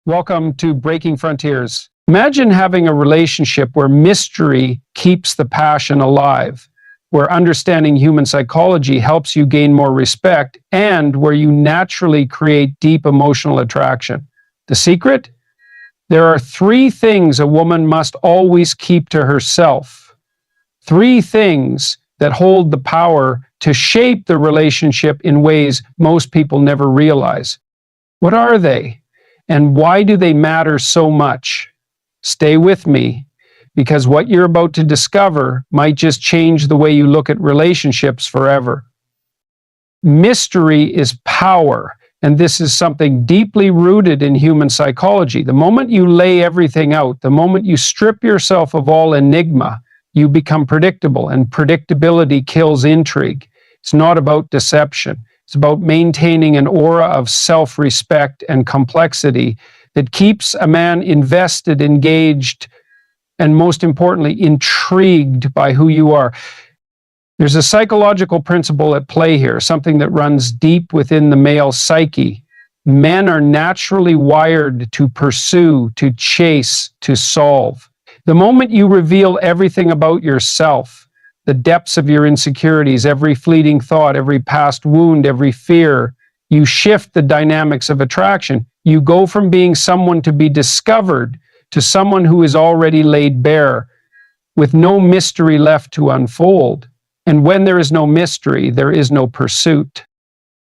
Welcome to Breaking Frontiers. Imagine having a relationship where mystery keeps the passion alive, where understanding human psychology helps you gain more respect, and where you naturally create deep emotional attraction. The secret? There are three things a woman must always keep to herself. Three things that hold the power to shape the relationship in ways most people never realize. What are they? And why do they matter so much? Stay with me, because what you're about to discover might just change the way you look at relationships forever. Mystery is power, and this is something deeply rooted in human psychology. The moment you lay everything out, the moment you strip yourself of all enigma, you become predictable, and predictability kills intrigue. It's not about deception. It's about maintaining an aura of self-respect and complexity that keeps a man invested, engaged, and most importantly, intrigued by who you are. There's a psychological principle at play here, something that runs deep within the male psyche. Men are naturally wired to pursue, to chase, to solve. The moment you reveal everything about yourself, the depths of your insecurities, every fleeting thought, every past wound, every fear, you shift the dynamics of attraction. You go from being someone to be discovered to someone who is already laid bare, with no mystery left to unfold. And when there is no mystery, there is no pursuit.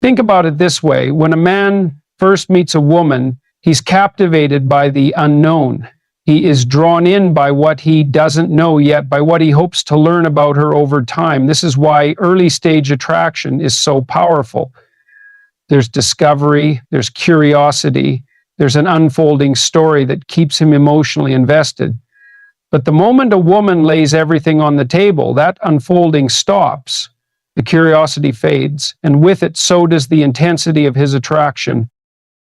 Think about it this way. When a man first meets a woman, he's captivated by the unknown. He is drawn in by what he doesn't know yet, by what he hopes to learn about her over time. This is why early stage attraction is so powerful. There's discovery, there's curiosity, there's an unfolding story that keeps him emotionally invested. But the moment a woman lays everything on the table, that unfolding stops. The curiosity fades, and with it, so does the intensity of his attraction.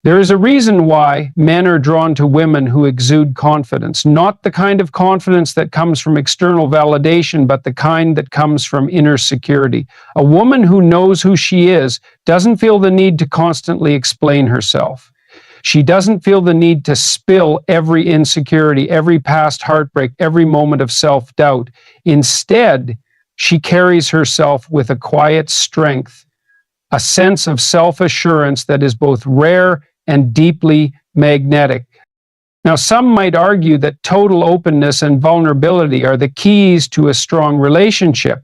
There is a reason why men are drawn to women who exude confidence, not the kind of confidence that comes from external validation, but the kind that comes from inner security. A woman who knows who she is doesn't feel the need to constantly explain herself. She doesn't feel the need to spill every insecurity, every past heartbreak, every moment of self-doubt. Instead, she carries herself with a quiet strength, a sense of self-assurance that is both rare and deeply magnetic. Now, some might argue that total openness and vulnerability are the keys to a strong relationship.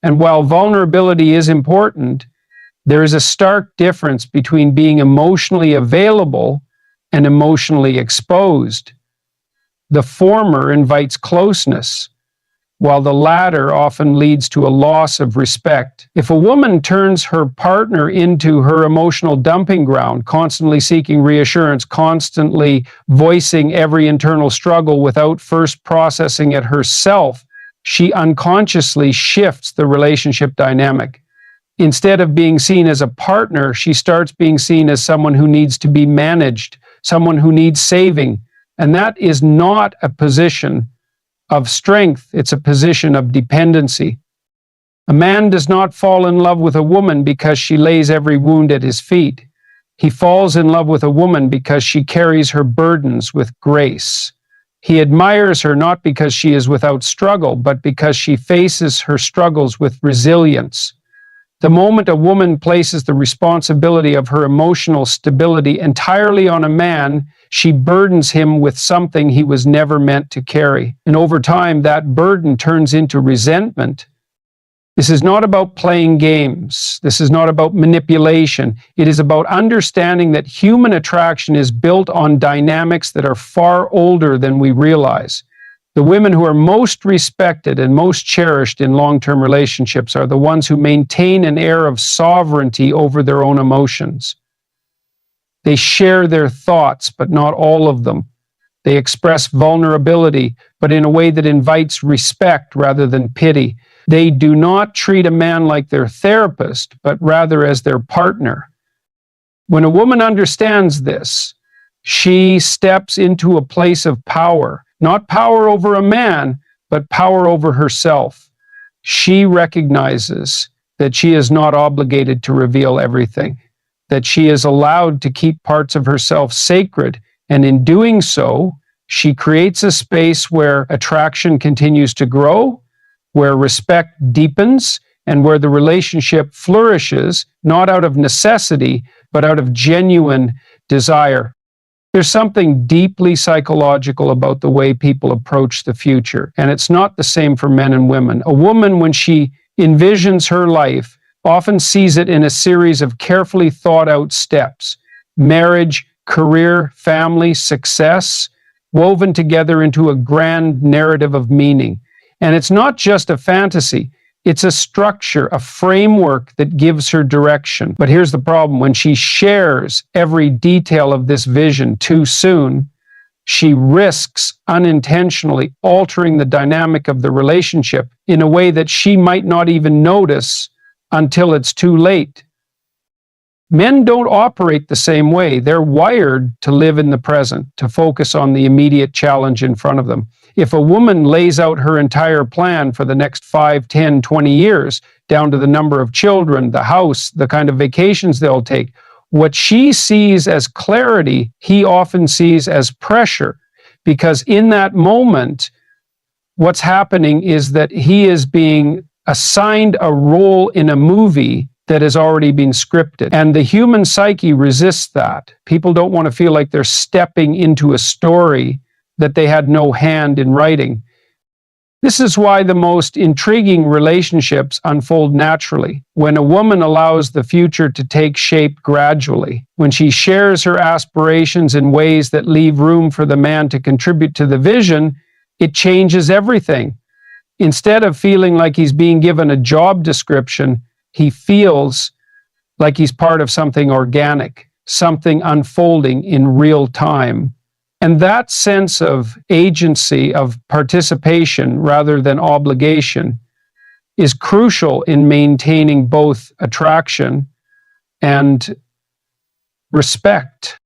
And while vulnerability is important, there is a stark difference between being emotionally available and emotionally exposed. The former invites closeness, while the latter often leads to a loss of respect. If a woman turns her partner into her emotional dumping ground, constantly seeking reassurance, constantly voicing every internal struggle without first processing it herself, she unconsciously shifts the relationship dynamic. Instead of being seen as a partner, she starts being seen as someone who needs to be managed, someone who needs saving. And that is not a position of strength, it's a position of dependency. A man does not fall in love with a woman because she lays every wound at his feet. He falls in love with a woman because she carries her burdens with grace. He admires her not because she is without struggle, but because she faces her struggles with resilience. The moment a woman places the responsibility of her emotional stability entirely on a man, she burdens him with something he was never meant to carry. And over time, that burden turns into resentment. This is not about playing games. This is not about manipulation. It is about understanding that human attraction is built on dynamics that are far older than we realize. The women who are most respected and most cherished in long-term relationships are the ones who maintain an air of sovereignty over their own emotions. They share their thoughts, but not all of them. They express vulnerability, but in a way that invites respect rather than pity. They do not treat a man like their therapist, but rather as their partner. When a woman understands this, she steps into a place of power. Not power over a man, but power over herself. She recognizes that she is not obligated to reveal everything, that she is allowed to keep parts of herself sacred And in doing so, she creates a space where attraction continues to grow, where respect deepens, and where the relationship flourishes, not out of necessity, but out of genuine desire. There's something deeply psychological about the way people approach the future, and it's not the same for men and women. A woman, when she envisions her life, often sees it in a series of carefully thought out steps: marriage, career, family, success, woven together into a grand narrative of meaning. And it's not just a fantasy. It's a structure, a framework that gives her direction. But here's the problem. When she shares every detail of this vision too soon, she risks unintentionally altering the dynamic of the relationship in a way that she might not even notice until it's too late. Men don't operate the same way. They're wired to live in the present, to focus on the immediate challenge in front of them. If a woman lays out her entire plan for the next 5, 10, 20 years, down to the number of children, the house, the kind of vacations they'll take, what she sees as clarity, he often sees as pressure. Because in that moment, what's happening is that he is being assigned a role in a movie that has already been scripted. And the human psyche resists that. People don't want to feel like they're stepping into a story that they had no hand in writing. This is why the most intriguing relationships unfold naturally. When a woman allows the future to take shape gradually, when she shares her aspirations in ways that leave room for the man to contribute to the vision, it changes everything. Instead of feeling like he's being given a job description, he feels like he's part of something organic, something unfolding in real time. And that sense of agency, of participation rather than obligation, is crucial in maintaining both attraction and respect.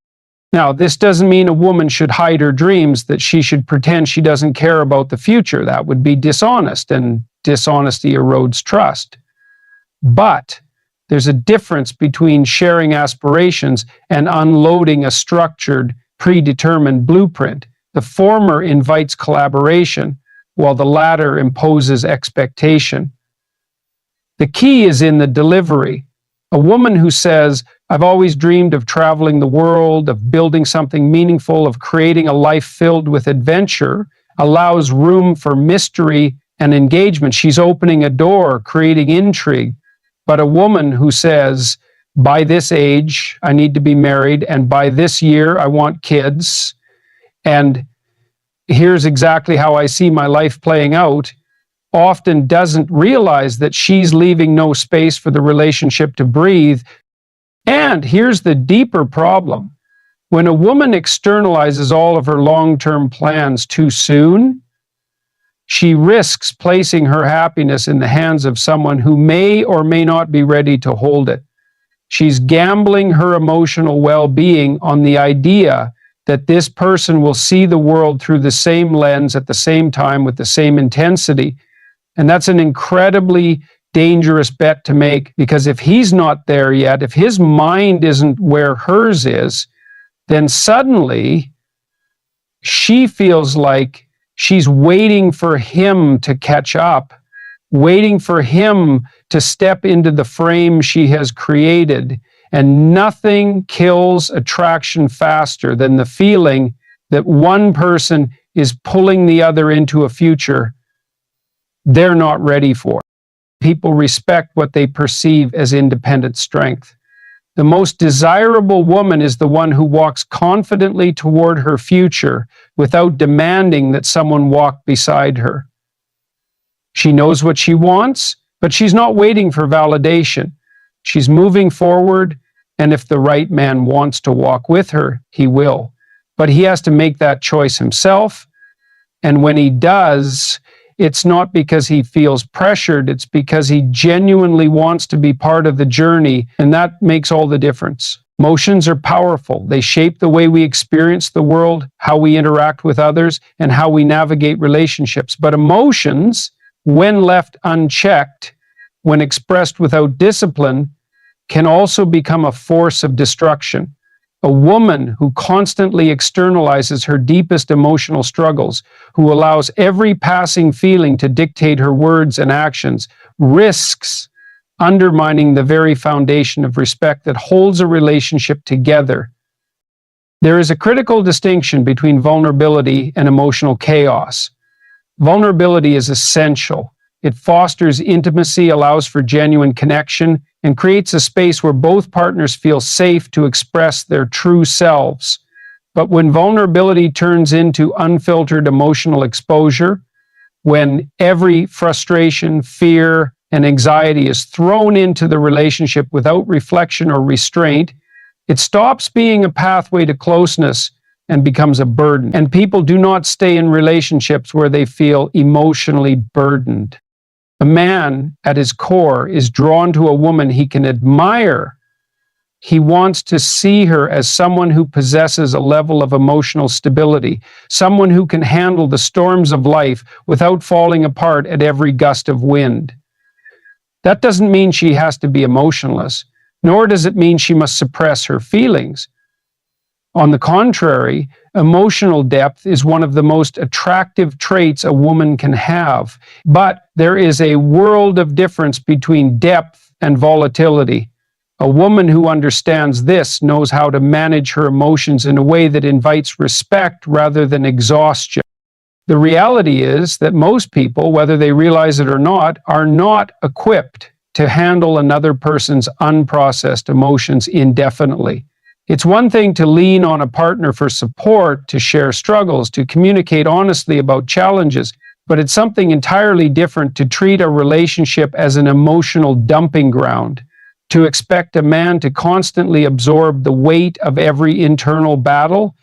Now, this doesn't mean a woman should hide her dreams, that she should pretend she doesn't care about the future. That would be dishonest, and dishonesty erodes trust. But there's a difference between sharing aspirations and unloading a structured, predetermined blueprint. The former invites collaboration, while the latter imposes expectation. The key is in the delivery. A woman who says, "I've always dreamed of traveling the world, of building something meaningful, of creating a life filled with adventure," allows room for mystery and engagement. She's opening a door, creating intrigue. But a woman who says, "By this age, I need to be married, and by this year, I want kids, and here's exactly how I see my life playing out," often doesn't realize that she's leaving no space for the relationship to breathe. And here's the deeper problem. When a woman externalizes all of her long-term plans too soon, she risks placing her happiness in the hands of someone who may or may not be ready to hold it. She's gambling her emotional well-being on the idea that this person will see the world through the same lens at the same time with the same intensity. And that's an incredibly dangerous bet to make, because if he's not there yet, if his mind isn't where hers is, then suddenly she feels like she's waiting for him to catch up, waiting for him to step into the frame she has created. And nothing kills attraction faster than the feeling that one person is pulling the other into a future they're not ready for. People respect what they perceive as independent strength. The most desirable woman is the one who walks confidently toward her future without demanding that someone walk beside her. She knows what she wants, but she's not waiting for validation. She's moving forward, and if the right man wants to walk with her, he will. But he has to make that choice himself, and when he does, it's not because he feels pressured, it's because he genuinely wants to be part of the journey, and that makes all the difference. Emotions are powerful. They shape the way we experience the world, how we interact with others, and how we navigate relationships. But emotions, when left unchecked, when expressed without discipline, can also become a force of destruction. A woman who constantly externalizes her deepest emotional struggles, who allows every passing feeling to dictate her words and actions, risks undermining the very foundation of respect that holds a relationship together. There is a critical distinction between vulnerability and emotional chaos. Vulnerability is essential. It fosters intimacy, allows for genuine connection, and creates a space where both partners feel safe to express their true selves. But when vulnerability turns into unfiltered emotional exposure, when every frustration, fear, and anxiety is thrown into the relationship without reflection or restraint, it stops being a pathway to closeness and becomes a burden. And people do not stay in relationships where they feel emotionally burdened. A man, at his core, is drawn to a woman he can admire. He wants to see her as someone who possesses a level of emotional stability, someone who can handle the storms of life without falling apart at every gust of wind. That doesn't mean she has to be emotionless, nor does it mean she must suppress her feelings. On the contrary, emotional depth is one of the most attractive traits a woman can have. But there is a world of difference between depth and volatility. A woman who understands this knows how to manage her emotions in a way that invites respect rather than exhaustion. The reality is that most people, whether they realize it or not, are not equipped to handle another person's unprocessed emotions indefinitely. It's one thing to lean on a partner for support, to share struggles, to communicate honestly about challenges, but it's something entirely different to treat a relationship as an emotional dumping ground, to expect a man to constantly absorb the weight of every internal battle.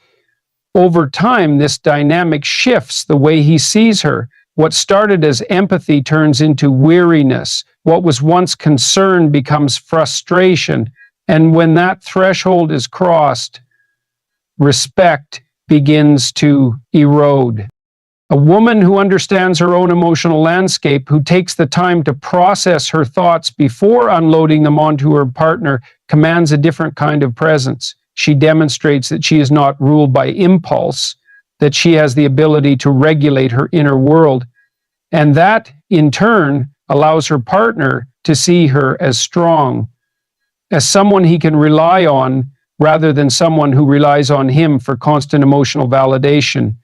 Over time, this dynamic shifts the way he sees her. What started as empathy turns into weariness. What was once concern becomes frustration. And when that threshold is crossed, respect begins to erode. A woman who understands her own emotional landscape, who takes the time to process her thoughts before unloading them onto her partner, commands a different kind of presence. She demonstrates that she is not ruled by impulse, that she has the ability to regulate her inner world, and that, in turn, allows her partner to see her as strong, as someone he can rely on, rather than someone who relies on him for constant emotional validation.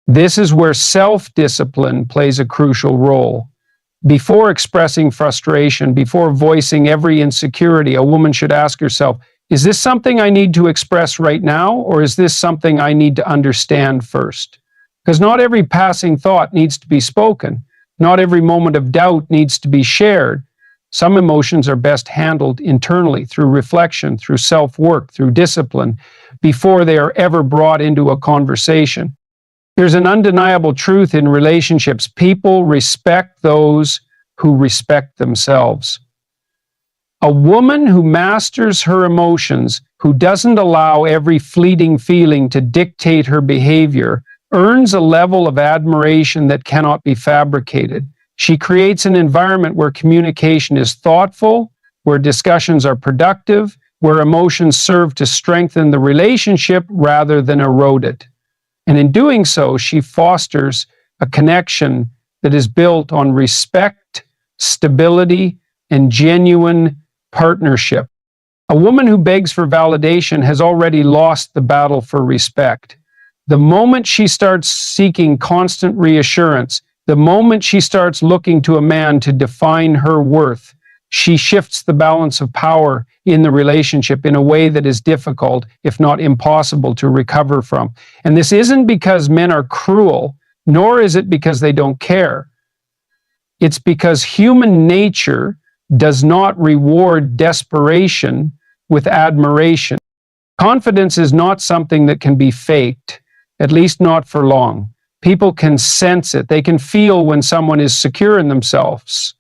This is where self-discipline plays a crucial role. Before expressing frustration, before voicing every insecurity, a woman should ask herself, is this something I need to express right now, or is this something I need to understand first? Because not every passing thought needs to be spoken. Not every moment of doubt needs to be shared. Some emotions are best handled internally through reflection, through self-work, through discipline, before they are ever brought into a conversation. There's an undeniable truth in relationships. People respect those who respect themselves. A woman who masters her emotions, who doesn't allow every fleeting feeling to dictate her behavior, earns a level of admiration that cannot be fabricated. She creates an environment where communication is thoughtful, where discussions are productive, where emotions serve to strengthen the relationship rather than erode it. And in doing so, she fosters a connection that is built on respect, stability, and genuine partnership. A woman who begs for validation has already lost the battle for respect. The moment she starts seeking constant reassurance, the moment she starts looking to a man to define her worth, she shifts the balance of power in the relationship in a way that is difficult, if not impossible, to recover from. And this isn't because men are cruel, nor is it because they don't care. It's because human nature does not reward desperation with admiration. Confidence is not something that can be faked, at least not for long. People can sense it. They can feel when someone is secure in themselves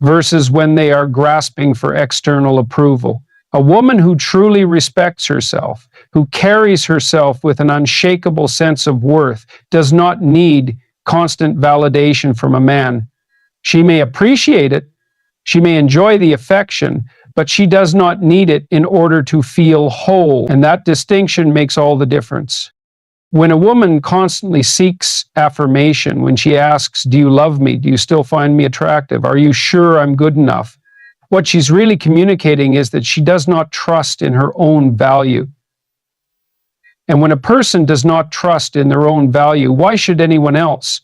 versus when they are grasping for external approval. A woman who truly respects herself, who carries herself with an unshakable sense of worth, does not need constant validation from a man. She may appreciate it, she may enjoy the affection, but she does not need it in order to feel whole. And that distinction makes all the difference. When a woman constantly seeks affirmation, when she asks, "Do you love me? Do you still find me attractive? Are you sure I'm good enough?" what she's really communicating is that she does not trust in her own value. And when a person does not trust in their own value, why should anyone else?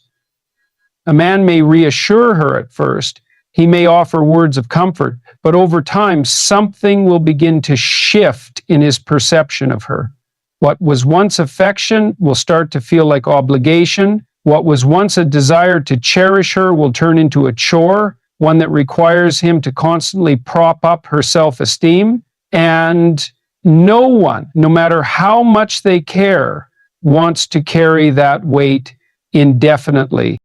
A man may reassure her at first. He may offer words of comfort, but over time, something will begin to shift in his perception of her. What was once affection will start to feel like obligation. What was once a desire to cherish her will turn into a chore, one that requires him to constantly prop up her self-esteem. And no one, no matter how much they care, wants to carry that weight indefinitely.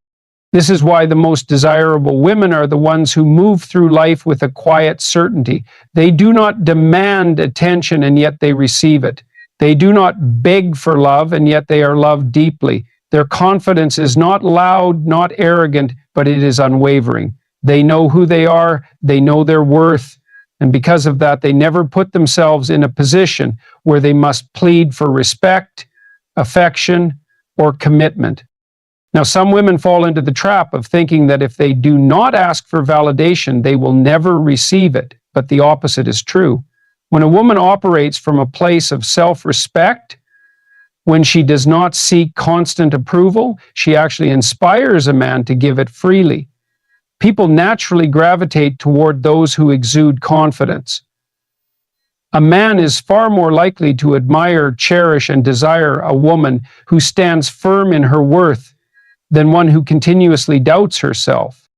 This is why the most desirable women are the ones who move through life with a quiet certainty. They do not demand attention, and yet they receive it. They do not beg for love, and yet they are loved deeply. Their confidence is not loud, not arrogant, but it is unwavering. They know who they are, they know their worth, and because of that, they never put themselves in a position where they must plead for respect, affection, or commitment. Now, some women fall into the trap of thinking that if they do not ask for validation, they will never receive it, but the opposite is true. When a woman operates from a place of self-respect, when she does not seek constant approval, she actually inspires a man to give it freely. People naturally gravitate toward those who exude confidence. A man is far more likely to admire, cherish, and desire a woman who stands firm in her worth than one who continuously doubts herself.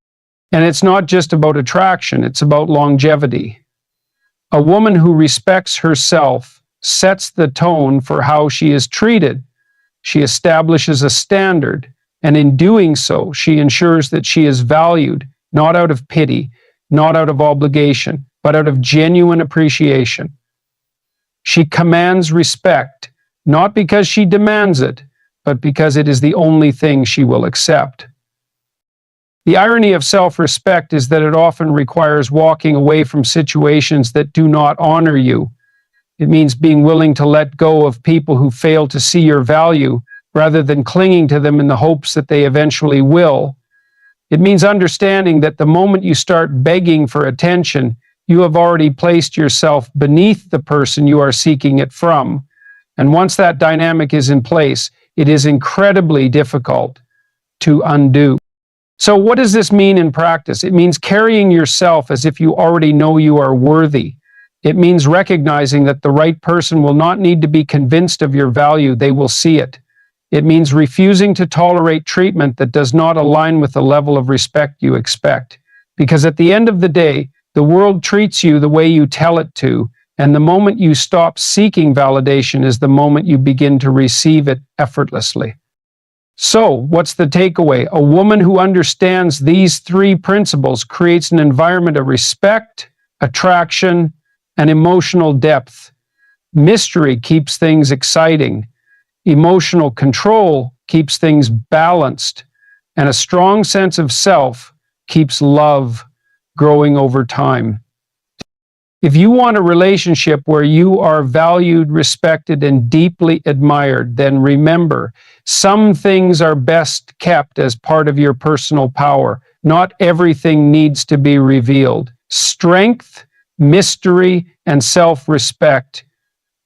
And it's not just about attraction, it's about longevity. A woman who respects herself sets the tone for how she is treated. She establishes a standard, and in doing so, she ensures that she is valued, not out of pity, not out of obligation, but out of genuine appreciation. She commands respect, not because she demands it, but because it is the only thing she will accept. The irony of self-respect is that it often requires walking away from situations that do not honor you. It means being willing to let go of people who fail to see your value rather than clinging to them in the hopes that they eventually will. It means understanding that the moment you start begging for attention, you have already placed yourself beneath the person you are seeking it from. And once that dynamic is in place, it is incredibly difficult to undo. So what does this mean in practice? It means carrying yourself as if you already know you are worthy. It means recognizing that the right person will not need to be convinced of your value, they will see it. It means refusing to tolerate treatment that does not align with the level of respect you expect. Because at the end of the day, the world treats you the way you tell it to, and the moment you stop seeking validation is the moment you begin to receive it effortlessly. So, what's the takeaway? A woman who understands these three principles creates an environment of respect, attraction, and emotional depth. Mystery keeps things exciting. Emotional control keeps things balanced. And a strong sense of self keeps love growing over time. If you want a relationship where you are valued, respected, and deeply admired, then remember, some things are best kept as part of your personal power. Not everything needs to be revealed. Strength, mystery, and self-respect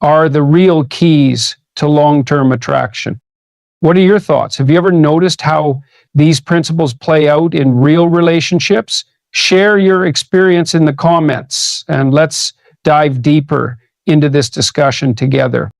are the real keys to long-term attraction. What are your thoughts? Have you ever noticed how these principles play out in real relationships? Share your experience in the comments, and let's dive deeper into this discussion together.